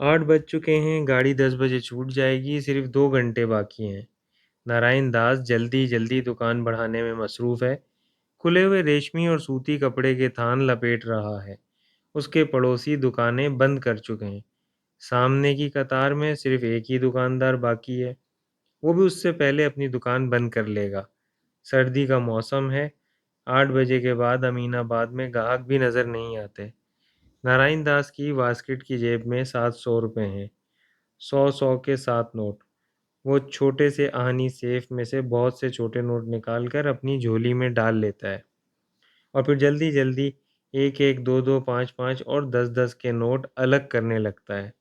8 बज चुके हैं, गाड़ी 10 बजे छूट जाएगी, सिर्फ 2 घंटे बाकी हैं। नारायण दास जल्दी-जल्दी दुकान बढ़ाने में मसरूफ़ है। खुले हुए रेशमी और सूती कपड़े के थान लपेट रहा है। उसके पड़ोसी दुकानें बंद कर चुके हैं। सामने की कतार में सिर्फ एक ही दुकानदार बाकी है। वो भी उससे पहले अपनी दुकान बंद कर लेगा। सर्दी का मौसम है। 8 बजे के बाद अमीनाबाद में ग्राहक भी नज़र नहीं आते। नारायण दास की बास्केट की जेब में 700 रुपये हैं। 100-100 के 7 नोट। वो छोटे से आहनी सेफ में से बहुत से छोटे नोट निकालकर अपनी झोली में डाल लेता है और फिर जल्दी-जल्दी 1-1, 2-2, 5-5 और 10-10 के नोट अलग करने लगता है।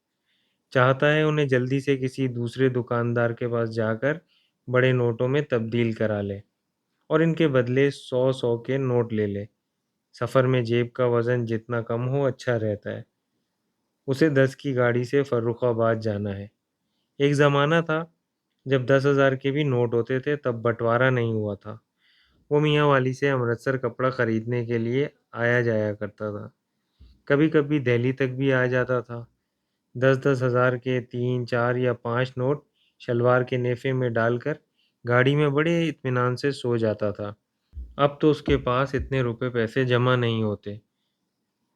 चाहता है उन्हें जल्दी से किसी दूसरे दुकानदार के पास जाकर बड़े नोटों में तब्दील करा ले और इनके बदले 100-100 के नोट ले ले। सफ़र में जेब का वज़न जितना कम हो अच्छा रहता है। उसे 10 की गाड़ी से फ़र्रुखाबाद जाना है। एक ज़माना था जब 10,000 के भी नोट होते थे, तब बँटवारा नहीं हुआ था। वो मियाँ वाली से अमृतसर कपड़ा खरीदने के लिए आया जाया करता था। कभी-कभी दिल्ली तक भी आ जाता था। 10-10 हज़ार के 3, 4 या 5 नोट शलवार के नेफे में डालकर गाड़ी में बड़े इत्मीनान से सो जाता था। अब तो उसके पास इतने रुपए पैसे जमा नहीं होते।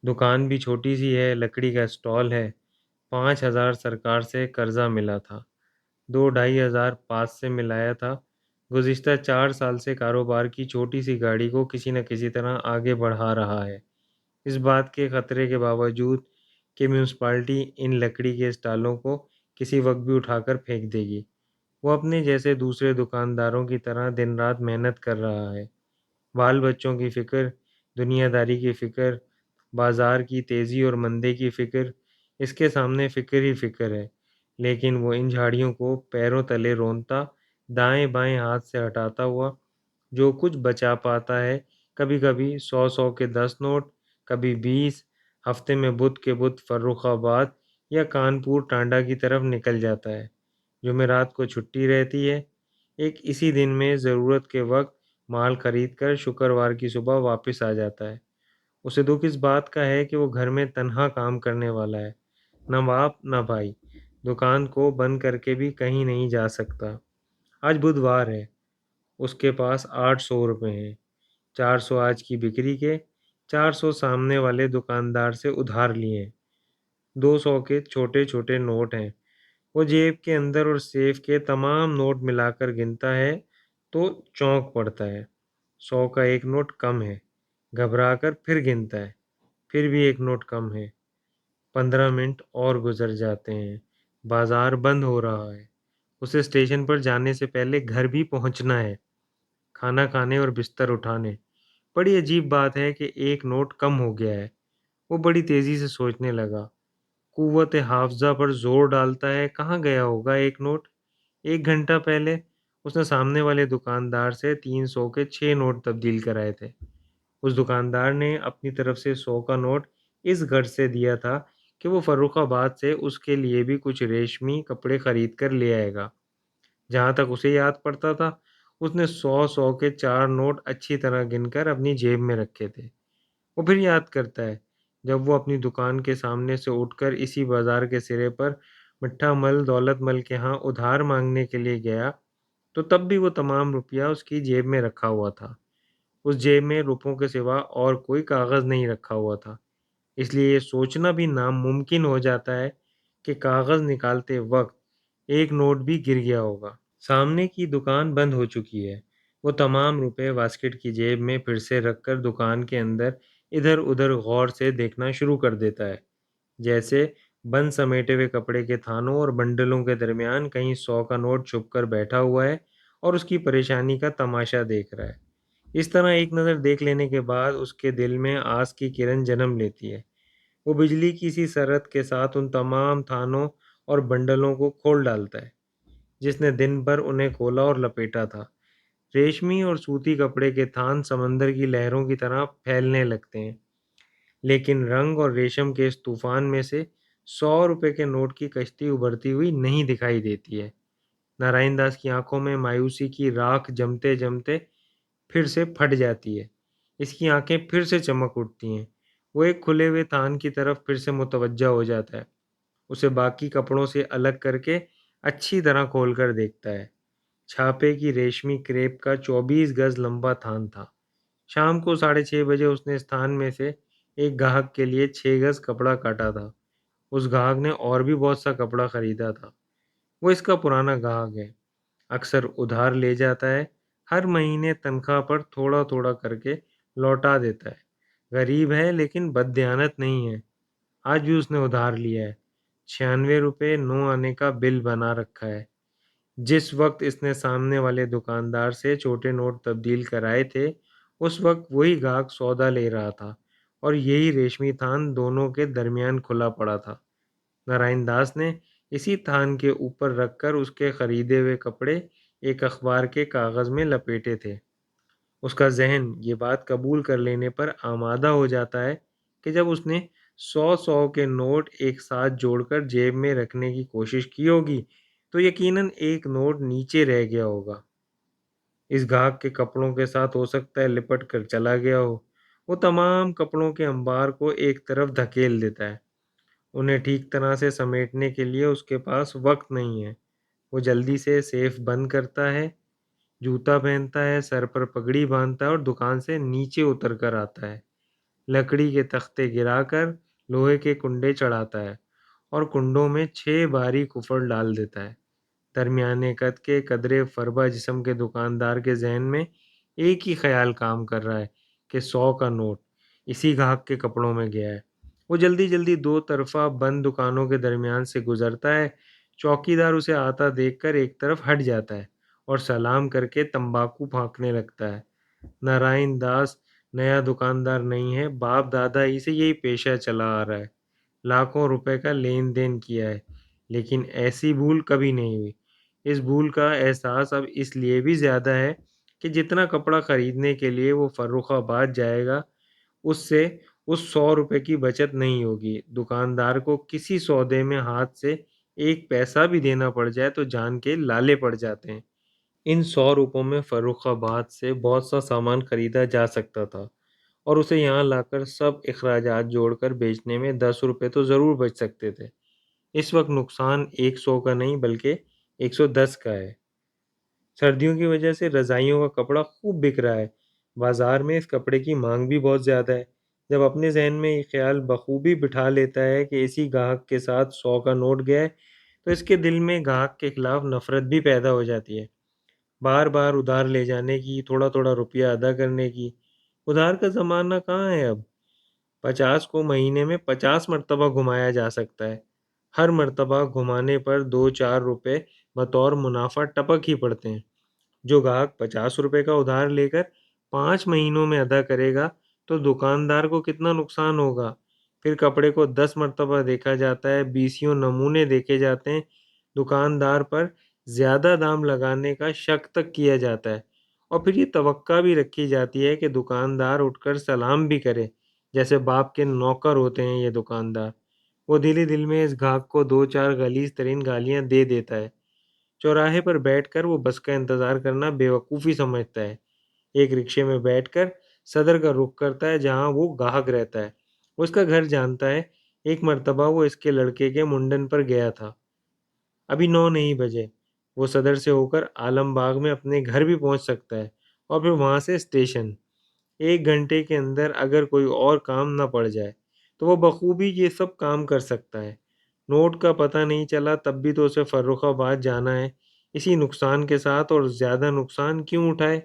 दुकान भी छोटी सी है, लकड़ी का स्टॉल है। 5,000 सरकार से कर्जा मिला था। 2 ढाई हज़ार पास से मिलाया था। गुज़िश्ता 4 साल से कारोबार की छोटी सी गाड़ी को किसी न किसी तरह आगे बढ़ा रहा है। इस बात के खतरे के बावजूद कि म्यूनसिपालिटी इन लकड़ी के स्टॉलों को किसी वक्त भी उठाकर फेंक देगी, वो अपने जैसे दूसरे दुकानदारों की तरह दिन रात मेहनत कर रहा है। बाल बच्चों की फ़िक्र, दुनियादारी की फ़िक्र, बाज़ार की तेज़ी और मंदी की फ़िक्र, इसके सामने फ़िक्र ही फ़िक्र है। लेकिन वो इन झाड़ियों को पैरों तले रोंदता, दाएँ-बाएँ हाथ से हटाता हुआ जो कुछ बचा पाता है, कभी-कभी 100-100 के 10 नोट, कभी 20, हफ्ते में बुध के बुध फर्रुखाबाद या कानपुर टांडा की तरफ निकल जाता है। जुमेरात को छुट्टी रहती है। एक इसी दिन में ज़रूरत के वक़्त माल खरीद कर शुक्रवार की सुबह वापस आ जाता है। उसे दुःख इस बात का है कि वो घर में तन्हा काम करने वाला है। ना बाप, ना भाई। दुकान को बंद करके भी कहीं नहीं जा सकता। आज बुधवार है। उसके पास 800 रुपये हैं। 400 आज की बिक्री के, 400 सामने वाले दुकानदार से उधार लिए हैं। 200 के छोटे-छोटे नोट हैं। वो जेब के अंदर और सेफ के तमाम नोट मिलाकर गिनता है तो चौंक पड़ता है। 100 का एक नोट कम है। घबराकर फिर गिनता है। फिर भी एक नोट कम है। 15 मिनट और गुजर जाते हैं। बाजार बंद हो रहा है। उसे स्टेशन पर जाने से पहले घर भी पहुंचना है। खाना खाने और बिस्तर उठाने। बड़ी अजीब बात है कि एक नोट कम हो गया है। वो बड़ी तेज़ी से सोचने लगा। कुव्वत-ए-हाफ़ज़ा पर ज़ोर डालता है, कहाँ गया होगा एक नोट? 1 घंटा पहले उसने सामने वाले दुकानदार से 300 के 6 नोट तब्दील कराए थे। उस दुकानदार ने अपनी तरफ से 100 का नोट इस गर्ज से दिया था कि वो फ़र्रुखाबाद से उसके लिए भी कुछ रेशमी कपड़े खरीद कर ले आएगा। जहाँ तक उसे याद पड़ता था, उसने 100-100 के 4 नोट अच्छी तरह गिनकर अपनी जेब में रखे थे। वो फिर याद करता है, जब वो अपनी दुकान के सामने से उठकर इसी बाज़ार के सिरे पर मिट्ठा मल, दौलत मल के यहाँ उधार माँगने के लिए गया, तो तब भी वो तमाम रुपया उसकी जेब में रखा हुआ था। उस जेब में रुपयों के सिवा और कोई कागज़ नहीं रखा हुआ था। इसलिए ये सोचना भी नामुमकिन हो जाता है कि कागज़ निकालते वक़्त एक नोट भी गिर गया होगा। सामने की दुकान बंद हो चुकी है। वो तमाम रुपए बास्केट की जेब में फिर से रखकर दुकान के अंदर इधर-उधर गौर से देखना शुरू कर देता है। जैसे बंद समेटे हुए कपड़े के थानों और बंडलों के दरमियान कहीं 100 का नोट छुपकर बैठा हुआ है और उसकी परेशानी का तमाशा देख रहा है। इस तरह एक नज़र देख लेने के बाद उसके दिल में आस की किरण जन्म लेती है। वो बिजली की सी सरत के साथ उन तमाम थानों और बंडलों को खोल डालता है, जिसने दिन भर उन्हें खोला और लपेटा था। रेशमी और सूती कपड़े के थान समंदर की लहरों की तरह फैलने लगते हैं, लेकिन रंग और रेशम के इस तूफान में से 100 रुपए के नोट की कश्ती उभरती हुई नहीं दिखाई देती है। नारायण दास की आंखों में मायूसी की राख जमते जमते फिर से फट जाती है। इसकी आंखें फिर से चमक उठती हैं। वो एक खुले हुए थान की तरफ फिर से मुतवज्जा हो जाता है। उसे बाकी कपड़ों से अलग करके अच्छी तरह खोलकर देखता है। छापे की रेशमी क्रेप का 24 गज लंबा थान था। शाम को 6:30 बजे उसने स्थान में से एक ग्राहक के लिए 6 गज कपड़ा काटा था। उस ग्राहक ने और भी बहुत सा कपड़ा खरीदा था। वो इसका पुराना ग्राहक है, अक्सर उधार ले जाता है, हर महीने तनख्वाह पर थोड़ा थोड़ा करके लौटा देता है। गरीब है लेकिन बददियानत नहीं है। आज भी उसने उधार लिया है। 96 रुपये नो आने का बिल बना रखा है। जिस वक्त इसने सामने वाले दुकानदार से छोटे नोट तब्दील कराए थे, उस वक्त वही ग्राहक सौदा ले रहा था और यही रेशमी थान दोनों के दरमियान खुला पड़ा था। नारायण दास ने इसी थान के ऊपर रखकर उसके खरीदे हुए कपड़े एक अखबार के कागज में लपेटे थे। उसका जहन ये बात कबूल कर लेने पर आमादा हो जाता है कि जब उसने 100 के नोट एक साथ जोड़कर जेब में रखने की कोशिश की होगी, तो यकीनन एक नोट नीचे रह गया होगा। इस ग्राहक के कपड़ों के साथ हो सकता है लिपट कर चला गया हो। वो तमाम कपड़ों के अंबार को एक तरफ धकेल देता है। उन्हें ठीक तरह से समेटने के लिए उसके पास वक्त नहीं है। वो जल्दी से सेफ बंद करता है, जूता पहनता है, सर पर पगड़ी बांधता है और दुकान से नीचे उतर कर आता है। लकड़ी के तख्ते गिराकर लोहे के कुंडे चढ़ाता है और कुंडों में 6 भारी कुफर डाल देता है। दरमियाने कद के कदरे फरबा जिस्म के दुकानदार के जहन में एक ही ख्याल काम कर रहा है कि 100 का नोट इसी ग्राहक के कपड़ों में गया है। वो जल्दी जल्दी दो तरफा बंद दुकानों के दरमियान से गुजरता है। चौकीदार उसे आता देखकर एक तरफ हट जाता है और सलाम करके तंबाकू फाँकने लगता है। नारायण दास नया दुकानदार नहीं है, बाप दादा ही से यही पेशा चला आ रहा है। लाखों रुपए का लेन देन किया है, लेकिन ऐसी भूल कभी नहीं हुई। इस भूल का एहसास अब इसलिए भी ज़्यादा है कि जितना कपड़ा खरीदने के लिए वो फर्रुखाबाद जाएगा, उससे उस 100 रुपए की बचत नहीं होगी। दुकानदार को किसी सौदे में हाथ से एक पैसा भी देना पड़ जाए तो जान के लाले पड़ जाते हैं। इन 100 रुपयों में फर्रुखाबाद से बहुत सा सामान खरीदा जा सकता था और उसे यहाँ लाकर सब अखराजात जोड़कर बेचने में 10 रुपये तो ज़रूर बच सकते थे। इस वक्त नुकसान 100 का नहीं बल्कि 110 का है। सर्दियों की वजह से रज़ाइयों का कपड़ा खूब बिक रहा है। बाजार में इस कपड़े की मांग भी बहुत ज़्यादा है। जब अपने जहन में ये ख्याल बखूबी बिठा लेता है कि इसी ग्राहक के साथ 100 का नोट गया है, तो इसके दिल में ग्राहक के खिलाफ नफरत भी पैदा हो जाती है। बार बार उधार ले जाने की, थोड़ा थोड़ा रुपया अदा करने की। उधार का ज़माना कहाँ है अब। 50 को महीने में 50 मरतबा घुमाया जा सकता है। हर मरतबा घुमाने पर 2-4 रुपए बतौर मुनाफा टपक ही पड़ते हैं। जो ग्राहक 50 रुपए का उधार लेकर 5 महीनों में अदा करेगा, तो दुकानदार को कितना नुकसान होगा। फिर कपड़े को 10 मरतबा देखा जाता है, बीसियों नमूने देखे जाते हैं, दुकानदार पर ज़्यादा दाम लगाने का शक तक किया जाता है और फिर ये तवक्का भी रखी जाती है कि दुकानदार उठकर सलाम भी करे, जैसे बाप के नौकर होते हैं ये दुकानदार। वो दिल ही दिल में इस ग्राहक को 2-4 गलीज़ तरीन गालियाँ दे देता है। चौराहे पर बैठकर वो बस का इंतज़ार करना बेवकूफ़ी समझता है। एक रिक्शे में बैठकर सदर का रुख करता है जहाँ वो ग्राहक रहता है। वो उसका घर जानता है। एक मर्तबा वो इसके लड़के के मुंडन पर गया था। अभी 9 नहीं बजे। वो सदर से होकर आलमबाग में अपने घर भी पहुँच सकता है और फिर वहाँ से स्टेशन। 1 घंटे के अंदर अगर कोई और काम ना पड़ जाए, तो वो बखूबी ये सब काम कर सकता है। नोट का पता नहीं चला तब भी तो उसे फर्रुखाबाद जाना है, इसी नुकसान के साथ, और ज़्यादा नुकसान क्यों उठाए?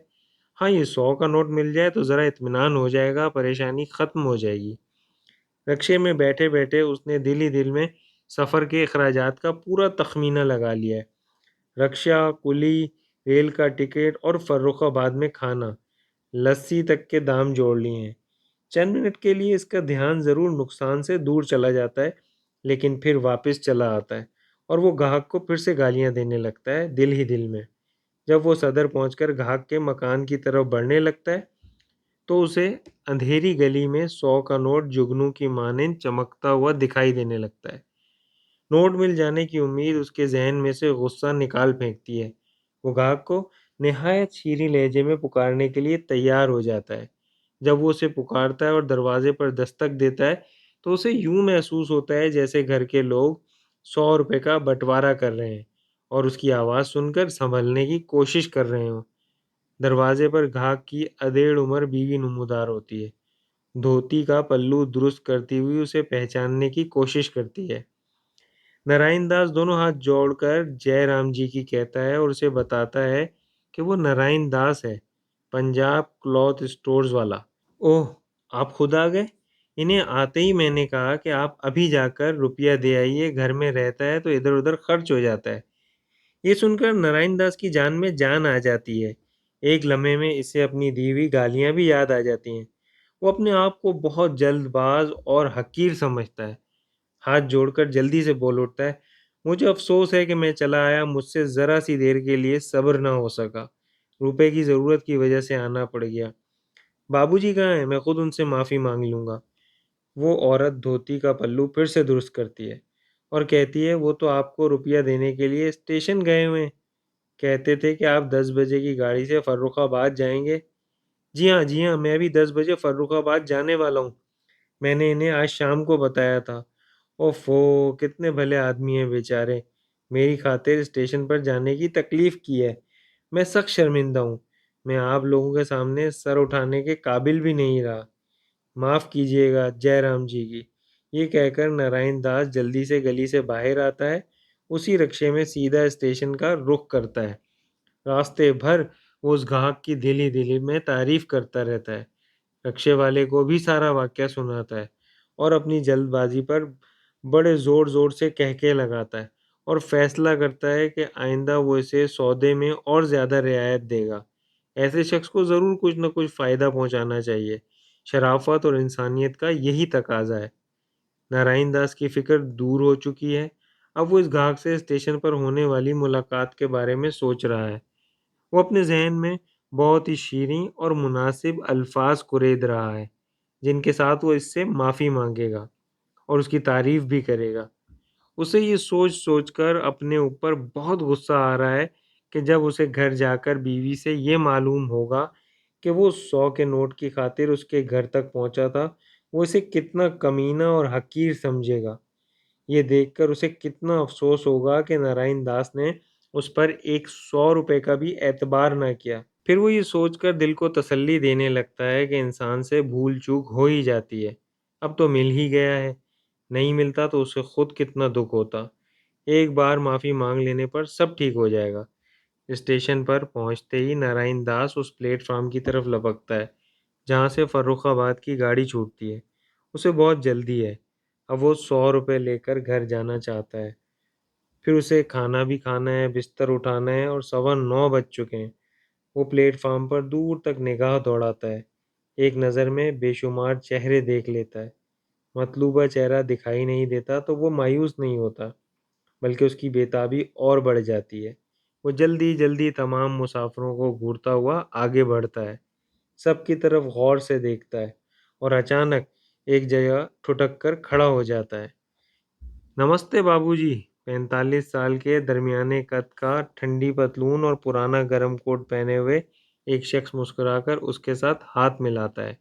हाँ, ये 100 का नोट मिल जाए तो ज़रा इत्मीनान हो जाएगा, परेशानी ख़त्म हो जाएगी। रिक्शे में बैठे-बैठे उसने दिल ही दिल में सफ़र के अखराजात का पूरा तख़मीना लगा लिया है। रक्षा, कुली, रेल का टिकट और फर्रुखाबाद में खाना, लस्सी तक के दाम जोड़ लिए हैं। चंद मिनट के लिए इसका ध्यान ज़रूर नुकसान से दूर चला जाता है, लेकिन फिर वापस चला आता है और वो ग्राहक को फिर से गालियाँ देने लगता है दिल ही दिल में। जब वो सदर पहुंचकर ग्राहक के मकान की तरफ बढ़ने लगता है, तो उसे अंधेरी गली में 100 का नोट जुगनू की मानंद चमकता हुआ दिखाई देने लगता है। नोट मिल जाने की उम्मीद उसके जहन में से गुस्सा निकाल फेंकती है। वो ग्राहक को निहायत शीरीं लहजे में पुकारने के लिए तैयार हो जाता है। जब वो उसे पुकारता है और दरवाजे पर दस्तक देता है, तो उसे यूं महसूस होता है जैसे घर के लोग 100 रुपए का बंटवारा कर रहे हैं और उसकी आवाज़ सुनकर संभलने की कोशिश कर रहे हों। दरवाजे पर ग्राहक की अधेड़ उम्र बीवी नमूदार होती है। धोती का पल्लू दुरुस्त करती हुई उसे पहचानने की कोशिश करती है। नारायण दास दोनों हाथ जोड़कर जय राम जी की कहता है और उसे बताता है कि वो नारायण दास है, पंजाब क्लॉथ स्टोर्स वाला। ओह! आप खुद आ गए? इन्हें आते ही मैंने कहा कि आप अभी जाकर रुपया दे आइए, घर में रहता है तो इधर-उधर खर्च हो जाता है। ये सुनकर नारायण दास की जान में जान आ जाती है। एक लम्हे में इसे अपनी दी हुई गालियाँ भी याद आ जाती हैं। वो अपने आप को बहुत जल्दबाज़ और हक़ीर समझता है। हाथ जोड़कर जल्दी से बोल उठता है, मुझे अफ़सोस है कि मैं चला आया, मुझसे ज़रा-सी देर के लिए सब्र ना हो सका। रुपए की ज़रूरत की वजह से आना पड़ गया। बाबूजी कहाँ हैं? मैं खुद उनसे माफ़ी माँग लूँगा। वो औरत धोती का पल्लू फिर से दुरुस्त करती है और कहती है, वो तो आपको रुपया देने के लिए स्टेशन गए हुए हैं। कहते थे कि आप 10 बजे की गाड़ी से फ़र्रुखाबाद जाएँगे। जी हाँ, मैं भी 10 बजे फ़र्रुखाबाद जाने वाला हूँ। मैंने इन्हें आज शाम को बताया था। ओफ़ो! कितने भले आदमी हैं बेचारे। मेरी खातिर स्टेशन पर जाने की तकलीफ़ की है। मैं सख्त शर्मिंदा हूँ। मैं आप लोगों के सामने सर उठाने के काबिल भी नहीं रहा। माफ़ कीजिएगा, जयराम जी की। ये कहकर नारायण दास जल्दी से गली से बाहर आता है। उसी रिक्शे में सीधा स्टेशन का रुख करता है। रास्ते भर वो उस ग्राहक की दिली-दिली में तारीफ़ करता रहता है। रिक्शे वाले को भी सारा वाक़या सुनाता है और अपनी जल्दबाज़ी पर बड़े ज़ोर-ज़ोर से कहके लगाता है और फ़ैसला करता है कि आइंदा वो इसे सौदे में और ज़्यादा रियायत देगा। ऐसे शख़्स को ज़रूर कुछ न कुछ फ़ायदा पहुँचाना चाहिए। शराफ़त और इंसानियत का यही तकाज़ा है। नारायण दास की फ़िक्र दूर हो चुकी है। अब वो इस ग्राहक से स्टेशन पर होने वाली मुलाकात के बारे में सोच रहा है। वो अपने ज़हन में बहुत ही शीरीं और मुनासिब अल्फ़ाज़ कुरेद रहा है, जिनके साथ वो इससे माफ़ी माँगेगा और उसकी तारीफ़ भी करेगा। उसे ये सोच-सोच कर अपने ऊपर बहुत गुस्सा आ रहा है कि जब उसे घर जाकर बीवी से ये मालूम होगा कि वो 100 के नोट की खातिर उसके घर तक पहुँचा था, वो इसे कितना कमीना और हक़ीर समझेगा। ये देखकर उसे कितना अफ़सोस होगा कि नारायण दास ने उस पर एक 100 रुपए का भी एतबार ना किया। फिर वो ये सोचकर दिल को तसल्ली देने लगता है कि इंसान से भूल-चूक हो ही जाती है। अब तो मिल ही गया है, नहीं मिलता तो उसे खुद कितना दुःख होता। एक बार माफ़ी माँग लेने पर सब ठीक हो जाएगा। स्टेशन पर पहुँचते ही नारायण दास उस प्लेटफ़ॉर्म की तरफ लपकता है, जहाँ से फ़र्रुखाबाद की गाड़ी छूटती है। उसे बहुत जल्दी है। अब वो 100 रुपए लेकर घर जाना चाहता है। फिर उसे खाना भी खाना है, बिस्तर उठाना है और 9:15 बज चुके हैं। वो प्लेटफ़ॉर्म पर दूर तक निगाह दौड़ाता है। एक नज़र में बेशुमार चेहरे देख लेता है। मतलूबा चेहरा दिखाई नहीं देता तो वो मायूस नहीं होता, बल्कि उसकी बेताबी और बढ़ जाती है। वो जल्दी-जल्दी तमाम मुसाफ़िरों को घूरता हुआ आगे बढ़ता है। सबकी तरफ गौर से देखता है और अचानक एक जगह ठुठक कर खड़ा हो जाता है। नमस्ते बाबूजी। 45 साल के दरमियाने कद का ठंडी पतलून और पुराना गर्म कोट पहने हुए एक शख्स मुस्कुराकर उसके साथ हाथ मिलाता है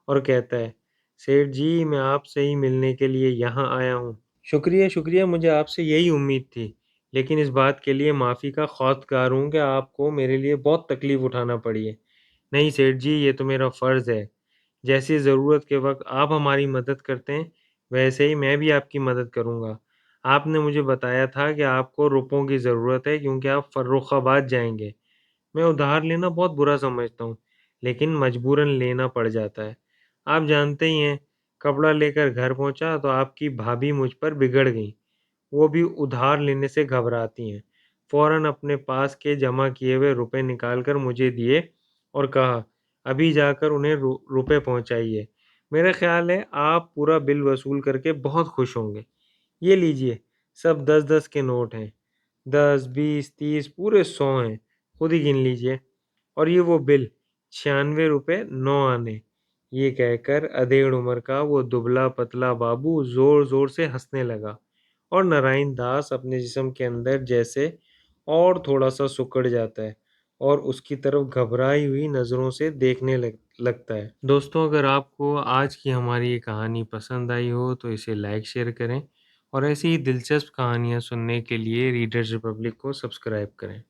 और कहता है, सेठ जी, मैं आपसे ही मिलने के लिए यहाँ आया हूँ। शुक्रिया, शुक्रिया, मुझे आपसे यही उम्मीद थी। लेकिन इस बात के लिए माफ़ी का ख़्वास्तगार हूँ कि आपको मेरे लिए बहुत तकलीफ़ उठाना पड़ी है। नहीं सेठ जी, ये तो मेरा फ़र्ज़ है। जैसी ज़रूरत के वक़्त आप हमारी मदद करते हैं, वैसे ही मैं भी आपकी मदद करूँगा। आपने मुझे बताया था कि आपको रुपयों की ज़रूरत है क्योंकि आप फ़र्रुखाबाद जाएँगे। मैं उधार लेना बहुत बुरा समझता हूँ, लेकिन मजबूरन लेना पड़ जाता है। आप जानते ही हैं, कपड़ा लेकर घर पहुँचा तो आपकी भाभी मुझ पर बिगड़ गईं। वो भी उधार लेने से घबराती हैं। फ़ौरन अपने पास के जमा किए हुए रुपए निकाल कर मुझे दिए और कहा, अभी जाकर उन्हें रुपए पहुँचाइए। मेरा ख़्याल है आप पूरा बिल वसूल करके बहुत खुश होंगे। ये लीजिए, सब 10-10 के नोट हैं। 10, 20, 30 पूरे 100 हैं। खुद ही गिन लीजिए। और ये वो बिल, 96 रुपए 9 आने। ये कहकर अधेड़ उम्र का वो दुबला-पतला बाबू ज़ोर-ज़ोर से हँसने लगा और नारायण दास अपने जिस्म के अंदर जैसे और थोड़ा-सा सिकुड़ जाता है और उसकी तरफ घबराई हुई नज़रों से देखने लगता है। दोस्तों, अगर आपको आज की हमारी ये कहानी पसंद आई हो तो इसे लाइक शेयर करें और ऐसी ही दिलचस्प कहानियाँ सुनने के लिए रीडर्स रिपब्लिक को सब्सक्राइब करें।